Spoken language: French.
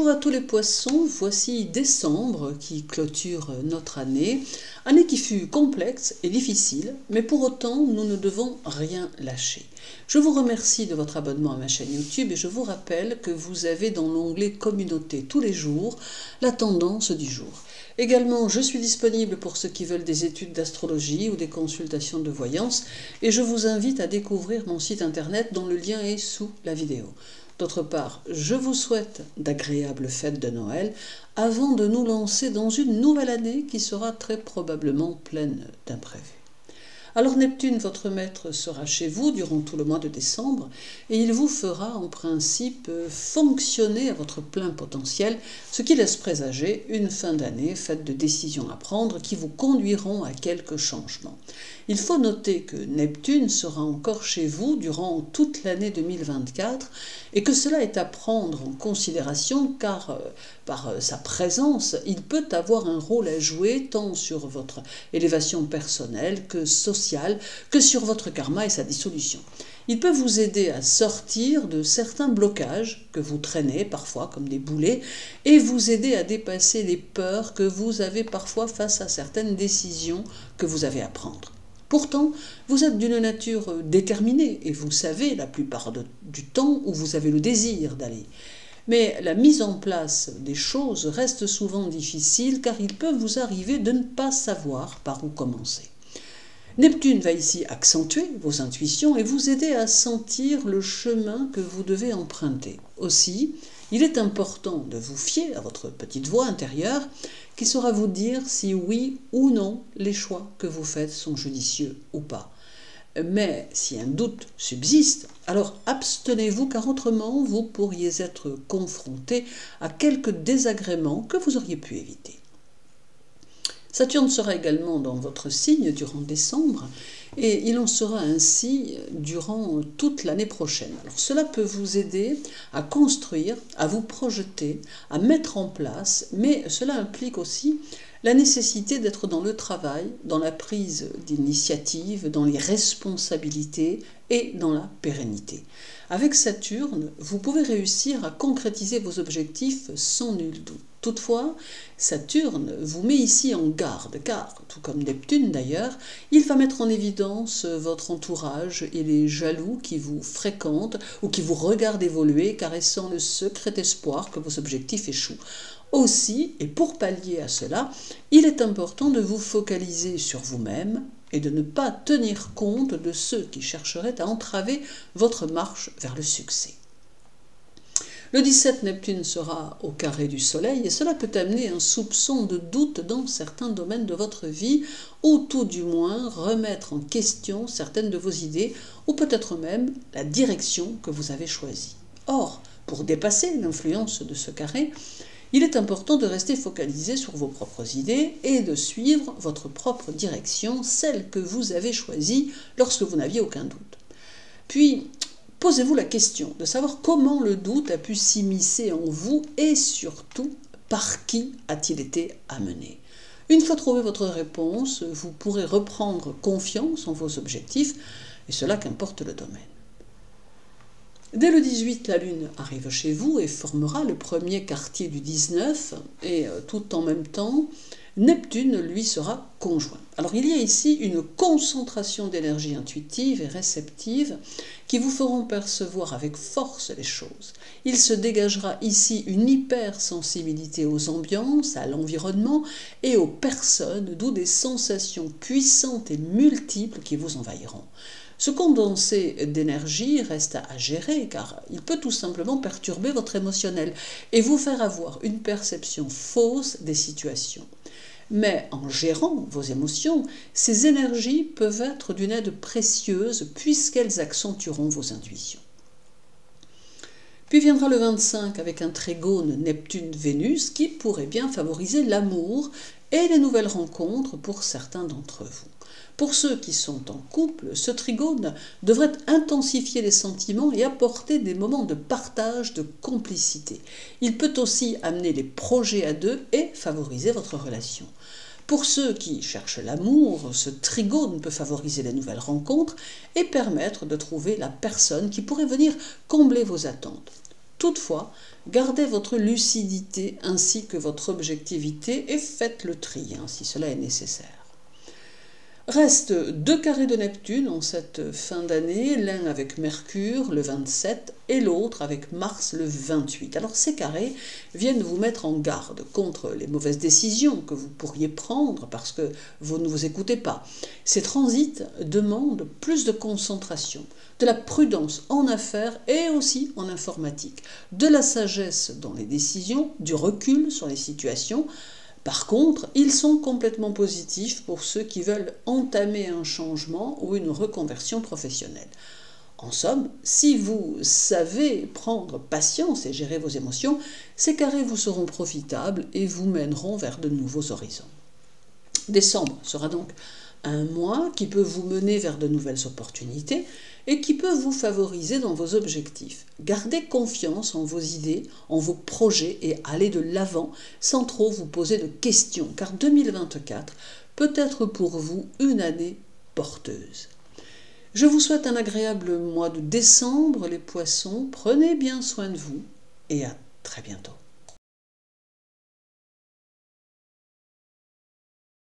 Bonjour à tous les poissons, voici décembre qui clôture notre année qui fut complexe et difficile, mais pour autant nous ne devons rien lâcher. Je vous remercie de votre abonnement à ma chaîne YouTube et je vous rappelle que vous avez dans l'onglet Communauté tous les jours la tendance du jour. Également, je suis disponible pour ceux qui veulent des études d'astrologie ou des consultations de voyance et je vous invite à découvrir mon site internet dont le lien est sous la vidéo. D'autre part, je vous souhaite d'agréables fêtes de Noël avant de nous lancer dans une nouvelle année qui sera très probablement pleine d'imprévus. Alors Neptune, votre maître, sera chez vous durant tout le mois de décembre et il vous fera en principe fonctionner à votre plein potentiel, ce qui laisse présager une fin d'année faite de décisions à prendre qui vous conduiront à quelques changements. Il faut noter que Neptune sera encore chez vous durant toute l'année 2024 et que cela est à prendre en considération car par sa présence, il peut avoir un rôle à jouer tant sur votre élévation personnelle que sociale, que sur votre karma et sa dissolution. Il peut vous aider à sortir de certains blocages que vous traînez parfois comme des boulets et vous aider à dépasser les peurs que vous avez parfois face à certaines décisions que vous avez à prendre. Pourtant, vous êtes d'une nature déterminée et vous savez la plupart du temps où vous avez le désir d'aller. Mais la mise en place des choses reste souvent difficile car il peut vous arriver de ne pas savoir par où commencer. Neptune va ici accentuer vos intuitions et vous aider à sentir le chemin que vous devez emprunter. Aussi, il est important de vous fier à votre petite voix intérieure qui saura vous dire si oui ou non les choix que vous faites sont judicieux ou pas. Mais si un doute subsiste, alors abstenez-vous car autrement vous pourriez être confronté à quelques désagréments que vous auriez pu éviter. Saturne sera également dans votre signe durant décembre et il en sera ainsi durant toute l'année prochaine. Alors cela peut vous aider à construire, à vous projeter, à mettre en place, mais cela implique aussi la nécessité d'être dans le travail, dans la prise d'initiative, dans les responsabilités et dans la pérennité. Avec Saturne, vous pouvez réussir à concrétiser vos objectifs sans nul doute. Toutefois, Saturne vous met ici en garde, car, tout comme Neptune d'ailleurs, il va mettre en évidence votre entourage et les jaloux qui vous fréquentent ou qui vous regardent évoluer, caressant le secret espoir que vos objectifs échouent. Aussi, et pour pallier à cela, il est important de vous focaliser sur vous-même et de ne pas tenir compte de ceux qui chercheraient à entraver votre marche vers le succès. Le 17, Neptune sera au carré du Soleil et cela peut amener un soupçon de doute dans certains domaines de votre vie ou tout du moins remettre en question certaines de vos idées ou peut-être même la direction que vous avez choisie. Or, pour dépasser l'influence de ce carré, il est important de rester focalisé sur vos propres idées et de suivre votre propre direction, celle que vous avez choisie lorsque vous n'aviez aucun doute. Puis, posez-vous la question de savoir comment le doute a pu s'immiscer en vous et surtout, par qui a-t-il été amené. Une fois trouvé votre réponse, vous pourrez reprendre confiance en vos objectifs, et cela qu'importe le domaine. Dès le 18, la Lune arrive chez vous et formera le premier quartier du 19, et tout en même temps, Neptune, lui, sera conjoint. Alors il y a ici une concentration d'énergie intuitive et réceptive qui vous feront percevoir avec force les choses. Il se dégagera ici une hypersensibilité aux ambiances, à l'environnement et aux personnes, d'où des sensations puissantes et multiples qui vous envahiront. Ce condensé d'énergie reste à gérer car il peut tout simplement perturber votre émotionnel et vous faire avoir une perception fausse des situations. Mais en gérant vos émotions, ces énergies peuvent être d'une aide précieuse puisqu'elles accentueront vos intuitions. Puis viendra le 25 avec un trigone Neptune-Vénus qui pourrait bien favoriser l'amour et les nouvelles rencontres pour certains d'entre vous. Pour ceux qui sont en couple, ce trigone devrait intensifier les sentiments et apporter des moments de partage, de complicité. Il peut aussi amener les projets à deux et favoriser votre relation. Pour ceux qui cherchent l'amour, ce trigone peut favoriser les nouvelles rencontres et permettre de trouver la personne qui pourrait venir combler vos attentes. Toutefois, gardez votre lucidité ainsi que votre objectivité et faites le tri si cela est nécessaire. Restent 2 carrés de Neptune en cette fin d'année, l'un avec Mercure le 27 et l'autre avec Mars le 28. Alors ces carrés viennent vous mettre en garde contre les mauvaises décisions que vous pourriez prendre parce que vous ne vous écoutez pas. Ces transits demandent plus de concentration, de la prudence en affaires et aussi en informatique, de la sagesse dans les décisions, du recul sur les situations. Par contre, ils sont complètement positifs pour ceux qui veulent entamer un changement ou une reconversion professionnelle. En somme, si vous savez prendre patience et gérer vos émotions, ces carrés vous seront profitables et vous mèneront vers de nouveaux horizons. Décembre sera donc un mois qui peut vous mener vers de nouvelles opportunités et qui peut vous favoriser dans vos objectifs. Gardez confiance en vos idées, en vos projets et allez de l'avant sans trop vous poser de questions, car 2024 peut être pour vous une année porteuse. Je vous souhaite un agréable mois de décembre, les poissons. Prenez bien soin de vous et à très bientôt.